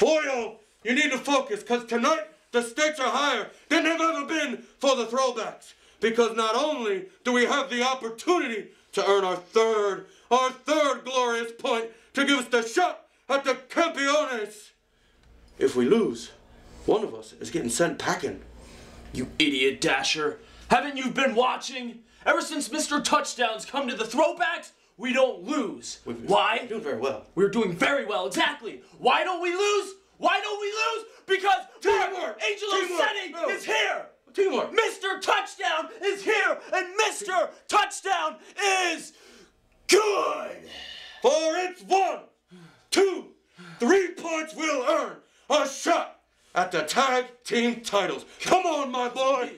Boyo, you need to focus, because tonight the stakes are higher than they've ever been for the throwbacks. Because not only do we have the opportunity to earn our third glorious point to give us the shot at the Campeones. If we lose, one of us is getting sent packing. You idiot, Dasher. Haven't you been watching? Ever since Mr. Touchdown's come to the throwbacks, we don't lose. Why? We're doing very well. We're doing very well, exactly. Why don't we lose? Why don't we lose? Because Teamwork! Angel Teamwork! Osetti is here! Teamwork! Mr. Touchdown is here, and Mr. Touchdown is good! For it's 1, 2, 3 points we'll earn a shot at the tag team titles. Come on, my boy!